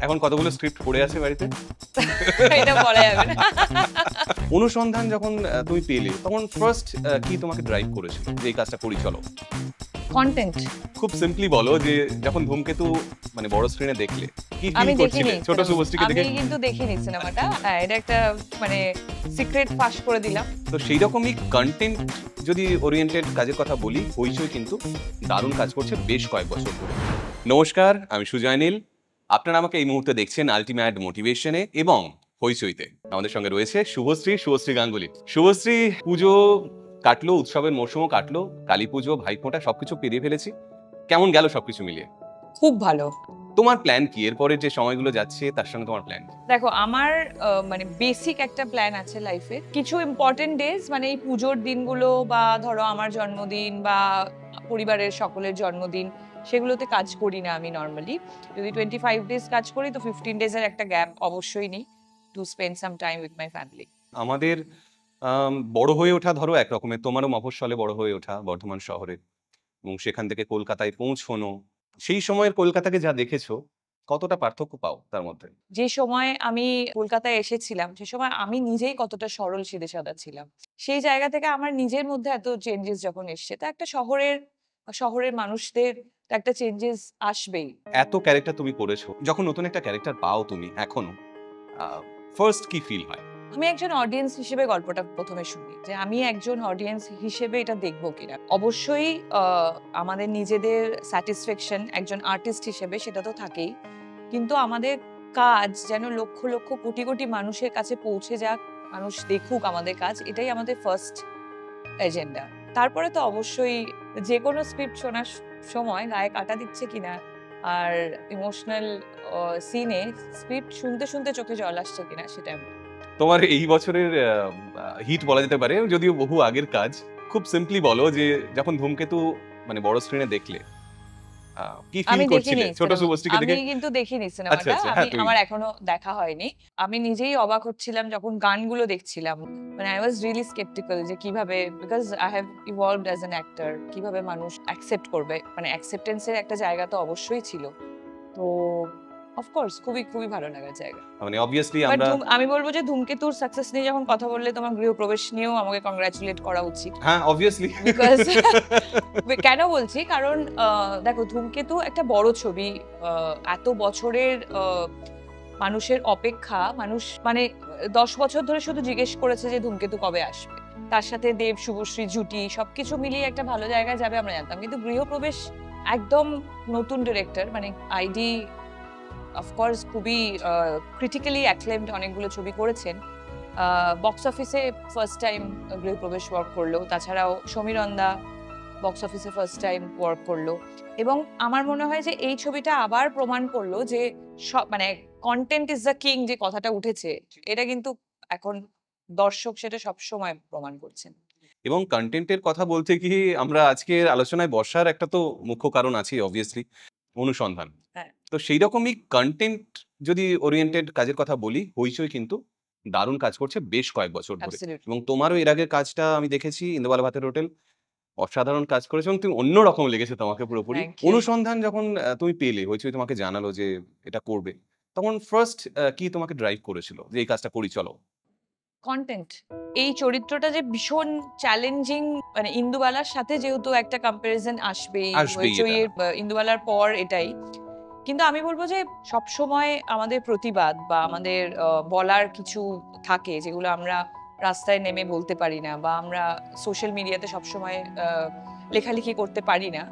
এখন কতগুলো স্ক্রিপ্ট পড়ে আছে বাড়িতে? এটা বলা যাবে না। অনুসন্ধান যখন তুমি পেলে তখন ফার্স্ট কি তোমাকে ড্রাইভ করেছিল যে এই কাজটা করি চলো? কন্টেন্ট। খুব সিম্পলি বলো যে যখন ধূমকেতু মানে বড় স্ক্রিনে দেখলে কি আমি ফিল করছিলে দেখিনি ছোট শুভশ্রীকে দেখে? আমি কিন্তু দেখিনি সিনেমাটা। হ্যাঁ, এটা একটা মানে সিক্রেট ফাঁস করে দিলাম। তো সেই রকমই কন্টেন্ট যদি ওরিয়েন্টেড কাজের কথা বলি, হইচই কিন্তু দারুণ কাজ করছে বেশ কয়েক বছর ধরে। নমস্কার, আমি সুজয় নীল। আপনারা আমাকে এই মুহূর্তে দেখছেন আলটিমেট মোটিভেশনে এবং হইচইতে। আমাদের সঙ্গে রয়েছে শুভশ্রী গাঙ্গুলি। শুভশ্রী, পুজো কাটলো, উৎসবের মৌসুমও কাটলো, কালী পুজো, ভাইফোঁটা সবকিছু পেরিয়ে ফেলেছি। কেমন গেল সবকিছু মিলিয়ে? খুব ভালো। তোমার প্ল্যান কি এরপরে যে সময়গুলো যাচ্ছে তার সঙ্গে তোমার প্ল্যান? দেখো, আমার মানে বেসিক একটা প্ল্যান আছে লাইফে। কিছু ইম্পর্টেন্ট ডেজ মানে এই পুজোর দিনগুলো বা ধরো আমার জন্মদিন বা পরিবারের সকলের জন্মদিন, সেগুলোতে কাজ করি না আমি নর্মালি। যদি 25 ডেজ কাজ করি তো 15 ডেজের একটা গ্যাপ অবশ্যই নিই to spend some time with my family. আমাদের বড় হয়ে ওঠা ধরো একরকমের, তোমারও মফস্বলে বড় হয়ে ওঠা বর্ধমান শহরে, এবং সেখান থেকে কলকাতায় পৌঁছনো, সেই সময়ের কলকাতাকে যা দেখেছো কতটা পার্থক্য পাও তার মধ্যে? যে সময় আমি কলকাতায় এসেছিলাম সে সময় আমি নিজেই কতটা সরল সিধে সাদা ছিলাম, সেই জায়গা থেকে আমার নিজের মধ্যে এত চেঞ্জেস যখন এসছে, তা একটা শহরের মানুষদের একটা চেঞ্জেস আসবেই। এত ক্যারেক্টার তুমি করেছো, যখন নতুন একটা ক্যারেক্টার পাও তুমি এখনো, ফার্স্ট কি ফিল হয়? আমি একজন অডিয়েন্স হিসেবে গল্পটা প্রথমে শুনি যে আমি একজন অডিয়েন্স হিসেবে এটা দেখবো কিনা। অবশ্যই আমাদের নিজেদের স্যাটিসফ্যাকশন একজন আর্টিস্ট হিসেবে সেটা তো থাকেই, কিন্তু আমাদের কাজ যেন লক্ষ লক্ষ কোটি কোটি মানুষের কাছে পৌঁছে যাক, মানুষ দেখুক আমাদের কাজ, এটাই আমাদের ফার্স্ট এজেন্ডা। তারপরে তো অবশ্যই যে কোনো স্ক্রিপ্ট শোনার সময় গায়ে কাটা দিচ্ছে কিনা আর ইমোশনাল সিনে স্ক্রিপ্ট শুনতে শুনতে চোখে জল আসছে কিনা সেটা। তোমার এই বছরের হিট বলা যেতে পারে, যদিও বহু আগের কাজ। খুব সিম্পলি বলো যে যখন ধূমকেতু মানে বড় স্ক্রিনে দেখলে কি ফিল আমি করছিলে দেখিনি ছোট শুভশ্রীকে দেখে? আমি কিন্তু দেখিনি সিনেমাটা। হ্যাঁ, তুমি আমার এখনো দেখা হয়নি। আমি নিজেই অবাক হচ্ছিলাম যখন গানগুলো দেখছিলাম। মানে আই ওয়াজ রিয়েলি স্কেপটিক্যাল যে কিভাবে, because I have evolved as an actor, কিভাবে মানুষ অ্যাকসেপ্ট করবে, মানে অ্যাকসেপ্টেন্সের একটা জায়গা তো অবশ্যই ছিল। তো অফকোর্স খুবই খুবই ভালো লাগার জায়গা। মানে অবভিয়াসলি বাট আমরা আমি বলবো যে ধূমকেতুর সাকসেস নিয়ে যখন কথা বললে, তোমার গৃহপ্রবেশ নিয়েও আমাকে কংগ্রাচুলেট করা উচিত। হ্যাঁ অবভিয়াসলি বিকজ কেন বলছি, কারণ দেখো ধূমকেতু একটা বড় ছবি, এত বছরের মানুষের অপেক্ষা, মানুষ মানে 10 বছর ধরে শুধু জিজ্ঞেস করেছে যে ধূমকেতু কবে আসবে। তার সাথে দেব শুভশ্রী জুটি সবকিছু মিলিয়ে একটা ভালো জায়গায় যাবে আমরা জানতাম, কিন্তু গৃহপ্রবেশ একদম নতুন ডিরেক্টর, মানে আইডি অফকোর্স খুবই ক্রিটিক্যালি অ্যাক্লেমড, অনেকগুলো ছবি করেছেন। বক্স অফিসে ফার্স্ট টাইম গৃহপ্রবেশ ওয়ার্ক করলো, তাছাড়াও সমীরন্দা বক্স অফিসে ফার্স্ট টাইম ওয়ার্ক করলো। এবং আমার মনে হয় যে এই ছবিটা আবার প্রমাণ করলো যে সব মানে কন্টেন্ট ইজ দ্য কিং, যে কথাটা উঠেছে, এটা কিন্তু এখন দর্শক সেটা সবসময় প্রমাণ করছেন। এবং কন্টেন্টের কথা বলতে গিয়ে আমরা আজকের আলোচনায় বসার একটা তো মুখ্য কারণ আছে অবভিয়াসলি, অনুসন্ধান। হ্যাঁ। তো সেই রকমই কন্টেন্ট যদি ওরিয়েন্টেড কাজের কথা বলি, হইচই কিন্তু দারুণ কাজ করছে বেশ কয়েক বছর ধরে। Absolutely. এবং তোমারও এর আগের কাজটা আমি দেখেছি, ইন্দুবালা ভাতের হোটেল, অসাধারণ কাজ করেছো এবং তুমি অন্যরকম লেগেছে তোমাকে পুরোপুরি। Thank you. অনুসন্ধান যখন তুমি পেলে, হইচই তোমাকে জানালো যে এটা করবে, তখন ফার্স্ট কি তোমাকে ড্রাইভ করেছিল যে এই কাজটা করি চলো? কন্টেন্ট। এই চরিত্রটা যে ভীষণ চ্যালেঞ্জিং, মানে ইন্দুবালার সাথে যেহেতু একটা কম্পারিজন আসবেই, হইচইয়ের ইন্দুবালার পর এটাই। কিন্তু আমি বলবো যে সবসময় আমাদের প্রতিবাদ বা আমাদের বলার কিছু থাকে যেগুলো আমরা রাস্তায় নেমে বলতে পারি না, বা আমরা সোশ্যাল মিডিয়াতে সবসময় লেখালেখি করতে পারি না,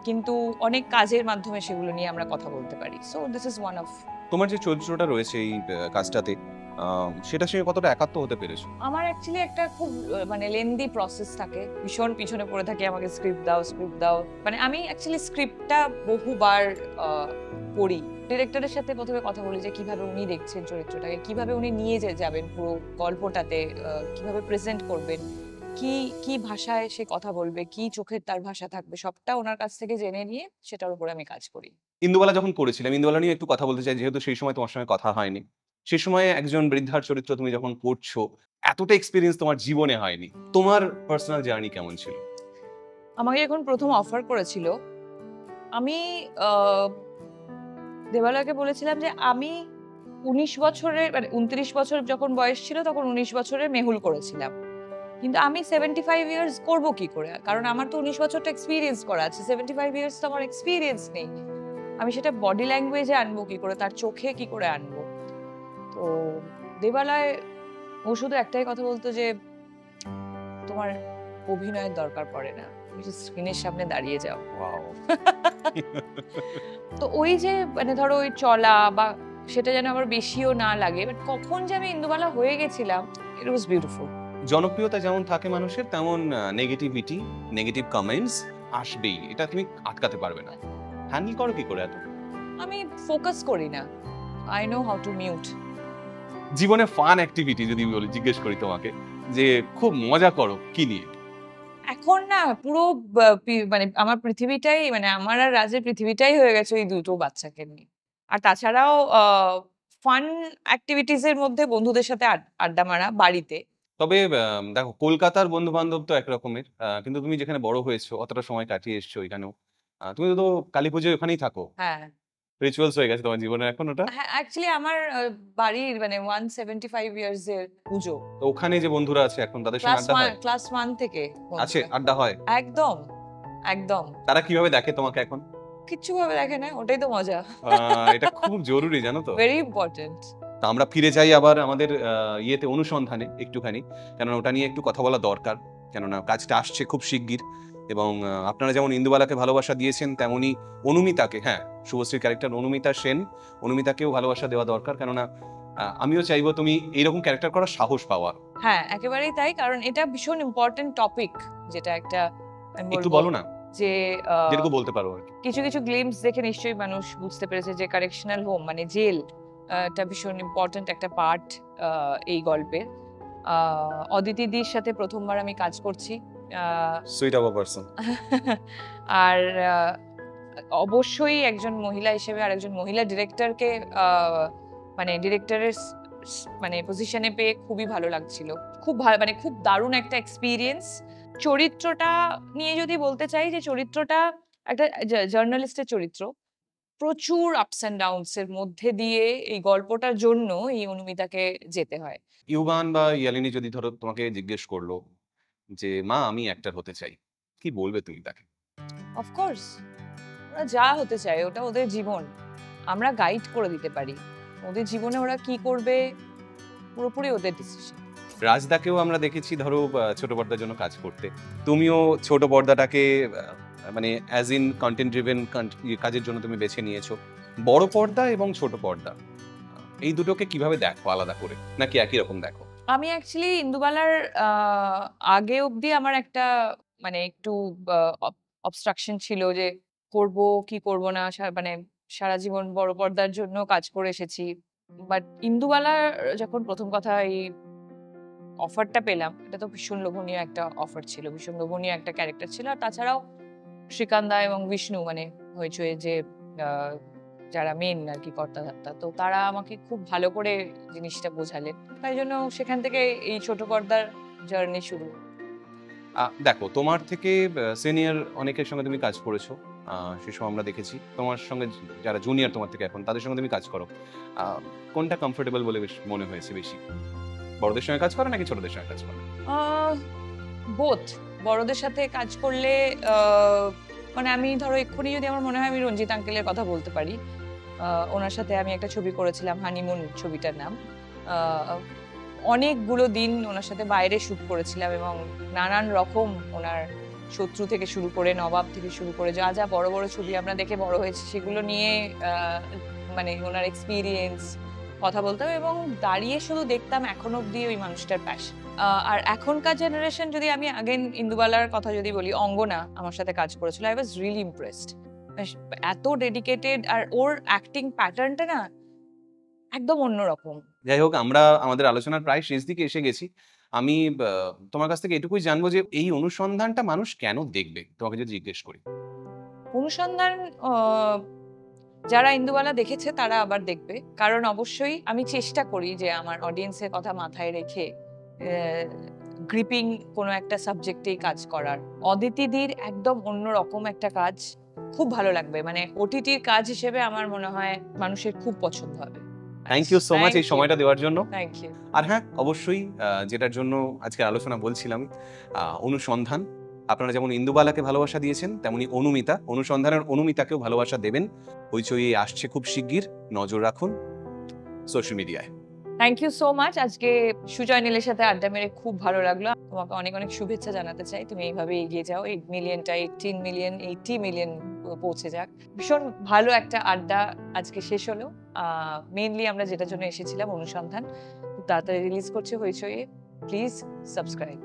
কিন্তু অনেক কাজের মাধ্যমে সেগুলো নিয়ে আমরা কথা বলতে পারি। So this is one of. তোমার যে চরিত্রটা রয়েছে এই কাজটাতে, সেটার সঙ্গে কতটা একাত্ম হতে পেরেছো? আমার অ্যাকচুয়ালি একটা খুব মানে লেন্দি প্রসেস থাকে, ভীষণ পিছনে পড়ে থাকি আমাকে স্ক্রিপ্ট দাও। মানে আমি অ্যাকচুয়ালি স্ক্রিপ্টটা বহুবার পড়ি, ডিরেক্টরের সাথে প্রথমে কথা বলি যে কিভাবে উনি দেখছেন চরিত্রটাকে, কিভাবে উনি নিয়ে যাবেন পুরো গল্পটাতে, কিভাবে প্রেজেন্ট করবেন, কি ভাষায় সে কথা বলবে, কি চোখের তার ভাষা থাকবে, সবটা ওনার কাছ থেকে জেনে নিয়ে সেটার উপরে আমি কাজ করি। ইন্দুবালা যখন করেছিলাম, ইন্দুবালা নিয়ে একটু কথা বলতে চাই, যেহেতু সেই সময় তোমার সঙ্গে কথা হয়নি। সে সময় একজন বৃদ্ধার চরিত্র তুমি যখন করছো, এতটা এক্সপেরিয়েন্স তোমার জীবনে হয়নি। তোমার পার্সোনাল জার্নি কেমন ছিল? আমাকে যখন প্রথম অফার করেছিল, আমি দেবালয়কে বলেছিলাম যে আমি 19 বছরের মানে 29 বছর যখন বয়স ছিল তখন 19 বছরের মেহুল করেছিলাম, কিন্তু আমি 75 ইয়ার্স করব কি করে? কারণ আমার তো 19 বছরটা এক্সপেরিয়েন্স করা আছে, 75 ইয়ার্স তো আমার এক্সপেরিয়েন্স নেই। আমি সেটা বডি ল্যাঙ্গুয়েজে আনবো কি করে, তার চোখে কি করে আনবো? তো দেবালয় ও শুধু একটাই কথা বলতো যে তোমার অভিনয়ের দরকার পড়ে না, তুমি স্ক্রিনের সামনে দাঁড়িয়ে যাও। ওয়াও। তো ওই যে মানে ধরো ওই চলা বা সেটা যেন আবার বেশিও না লাগে, বাট কখন যে আমি ইন্দুবালা হয়ে গেছিলাম, ইট ওয়াজ বিউটিফুল। জনপ্রিয়তা যেমন থাকে মানুষের, তেমন নেগেটিভিটি, নেগেটিভ কমেন্টস আসবেই, এটা তুমি আটকাতে পারবে না। হ্যান্ডেল করো কি করে এত? আমি ফোকাস করি না, I know how to mute. জীবনে ফান অ্যাক্টিভিটি যদি বলি, জিজ্ঞেস করি তোমাকে যে খুব মজা করো কি নিয়ে? এখন না পুরো মানে আমার পৃথিবীটাই মানে আমার আর রাজের পৃথিবীটাই হয়ে গেছে ওই দুটো বাচ্চাকে নিয়ে। আর তাছাড়াও ফান অ্যাক্টিভিটিস এর মধ্যে বন্ধুদের সাথে আড্ডা মারা বাড়িতে। তবে দেখো, কলকাতার বন্ধু বান্ধব তো একরকমের, কিন্তু তুমি যেখানে বড় হয়েছো, অতটা সময় কাটিয়ে এসছো এখানেও, তুমি তো কালী পুজোয় ওখানেই থাকো, হ্যাঁ, রিচুয়ালস হয়ে গেছে তোমার জীবনে এখন ওটা। হ্যাঁ, অ্যাকচুয়ালি আমার বাড়ির মানে 175 ইয়ার্স এর পুজো। তো ওখানে যে বন্ধুরা আছে এখন, তাদের সঙ্গে আড্ডা হয়? ক্লাস 1 থেকে আছে, বন্ধুরা। আড্ডা হয়? একদম, একদম। তারা কিভাবে দেখে তোমাকে এখন? কিচ্ছু ভাবে দেখে না, ওটাই তো মজা। এটা খুব জরুরি, জানো তো। Very important. তো আমরা ফিরে যাই আবার আমাদের ইয়েতে, অনুসন্ধানে একটুখানি, কেননা ওটা নিয়ে একটু কথা বলা দরকার, কেননা কাজটা আসছে খুব শিগগির। এবং আপনারা যেমন ইন্দুবালাকে ভালোবাসা দিয়েছেন, তেমনি অনুমিতাকে, হ্যাঁ, শুভশ্রীর ক্যারেক্টার অনুমিতা সেন, অনুমিতাকেও ভালোবাসা দেওয়া দরকার, কেননা আমিও চাইবো তুমি এইরকম ক্যারেক্টার করার সাহস পাওয়ার। হ্যাঁ, একেবারেই তাই, কারণ এটা ভীষণ ইম্পর্টেন্ট টপিক, যেটা একটা আমি একটু বলবো বলো না, যে যেটুকু বলতে পারো আর কি। কিছু কিছু গ্লিমস দেখে নিশ্চয়ই মানুষ বুঝতে পেরেছে যে কারেকশনাল হোম মানে জেল এটা ভীষণ ইম্পর্টেন্ট একটা পার্ট এই গল্পের। অদিতিদির সাথে প্রথমবার আমি কাজ করছি। Sweet of a person. আর অবশ্যই একজন মহিলা হিসেবে আর একজন মহিলা ডিরেক্টরকে মানে ডিরেক্টরের মানে পজিশনে পেয়ে খুবই ভালো লাগছিল। খুব ভালো মানে খুব দারুণ একটা এক্সপিরিয়েন্স। চরিত্রটা নিয়ে যদি বলতে চাই যে চরিত্রটা একটা জার্নালিস্টের চরিত্র। প্রচুর আপস অ্যান্ড ডাউনস এর মধ্যে দিয়ে এই গল্পটার জন্য এই অনুমিতাকে যেতে হয়। ইউবান বা ইয়ালিনী যদি ধরো তোমাকে জিজ্ঞেস করলো যে মা আমি অ্যাক্টর হতে চাই, কি বলবে তুমি তাকে? অফকোর্স ওরা যা হতে চায় ওটা ওদের জীবন, আমরা গাইড করে দিতে পারি। ওদের জীবনে ওরা কি করবে পুরোপুরি ওদের ডিসিশন। রাজদাকেও আমরা দেখেছি ধরো ছোট পর্দার জন্য কাজ করতে, তুমিও ছোট পর্দাটাকে মানে অ্যাজ ইন কন্টেন্ট ড্রিভেন কাজের জন্য তুমি বেছে নিয়েছো। বড় পর্দা এবং ছোট পর্দা, এই দুটোকে কিভাবে দেখো আলাদা করে, নাকি একই রকম দেখো? আমি অ্যাকচুয়ালি ইন্দুবালার আগে অবধি আমার একটা মানে একটু অবস্ট্রাকশন ছিল যে করব কি করব না, মানে সারা জীবন বড় পর্দার জন্য কাজ করে এসেছি। বাট ইন্দুবালার যখন প্রথম কথা এই অফারটা পেলাম, এটা তো ভীষণ লোভনীয় একটা অফার ছিল, ভীষণ লোভনীয় একটা ক্যারেক্টার ছিল। আর তাছাড়াও শ্রীকান্দা এবং বিষ্ণু মানে হইচই যে আহ, যারা মেন আর কি কর্তাধর্তা, তো তারা আমাকে খুব ভালো করে জিনিসটা বোঝালেন, তাই জন্য সেখান থেকে এই ছোট পর্দার জার্নি শুরু। দেখো, তোমার থেকে সিনিয়র অনেকের সঙ্গে তুমি কাজ করেছো, সেসব আমরা দেখেছি। তোমার সঙ্গে যারা জুনিয়র তোমার থেকে এখন, তাদের সঙ্গে তুমি কাজ করো, কোনটা কমফোর্টেবল বলে বেশ মনে হয়েছে বেশি? বড়দের সঙ্গে কাজ করো নাকি ছোটদের সঙ্গে কাজ করো? বোথ। বড়দের সাথে কাজ করলে মানে আমি ধরো এক্ষুনি যদি আমার মনে হয় আমি রঞ্জিত আঙ্কেলের কথা বলতে পারি। ওনার সাথে আমি একটা ছবি করেছিলাম, হানিমুন ছবিটার নাম। অনেকগুলো দিন ওনার সাথে বাইরে শুট করেছিলাম এবং নানান রকম ওনার শত্রু থেকে শুরু করে নবাব থেকে শুরু করে যা যা বড় বড় ছবি আমরা দেখে বড় হয়েছি সেগুলো নিয়ে মানে ওনার এক্সপিরিয়েন্স কথা বলতাম এবং দাঁড়িয়ে শুধু দেখতাম এখন অব্দি ওই মানুষটার প্যাশন। আর এখনকার জেনারেশন যদি আমি আগেন ইন্দুবালার কথা যদি বলি, অঙ্গনা আমার সাথে কাজ করেছিল, আই ওয়াজ রিয়েলি ইমপ্রেসড। এত ডেডিকেটেড আর ওর অ্যাক্টিং প্যাটার্নটা না একদম অন্যরকম। যাই হোক, আমরা আমাদের আলোচনার প্রায় শেষ দিকে এসে গেছি। আমি তোমার কাছ থেকে এটুকুই জানবো যে এই অনুসন্ধানটা মানুষ কেন দেখবে, তোমাকে যদি জিজ্ঞেস করি? অনুসন্ধান যারা ইন্দুবালা দেখেছে তারা আবার দেখবে, কারণ অবশ্যই আমি চেষ্টা করি যে আমার অডিয়েন্সের কথা মাথায় রেখে গ্রিপিং কোনো একটা সাবজেক্টেই কাজ করার। অদিতিদির একদম অন্যরকম একটা কাজ, খুব ভালো লাগবে, মানে ওটিটির কাজ হিসেবে আমার মনে হয় মানুষের খুব পছন্দ হবে। Thank you so much Thank এই you. সময়টা দেওয়ার জন্য। Thank you. আর হ্যাঁ, অবশ্যই যেটার জন্য আজকে আলোচনা বলছিলাম, অনুসন্ধান। আপনারা যেমন ইন্দুবালাকে ভালোবাসা দিয়েছেন, তেমনি অনুমিতা, অনুসন্ধানের অনুমিতাকেও ভালোবাসা দেবেন। হইচই আসছে খুব শিগগির, নজর রাখুন সোশ্যাল মিডিয়ায়। Thank you so much. আজকে সুজয় নীলের সাথে আড্ডা মেরে খুব ভালো লাগলো। তোমাকে অনেক অনেক শুভেচ্ছা জানাতে চাই। তুমি এইভাবে এগিয়ে যাও, 8 মিলিয়নটা 18 মিলিয়ন, 80 মিলিয়ন পৌঁছে যাক। ভীষণ ভালো একটা আড্ডা আজকে শেষ হলো। মেইনলি আমরা যেটার জন্য এসেছিলাম, অনুসন্ধান খুব তাড়াতাড়ি রিলিজ করছে হইচই। Please subscribe.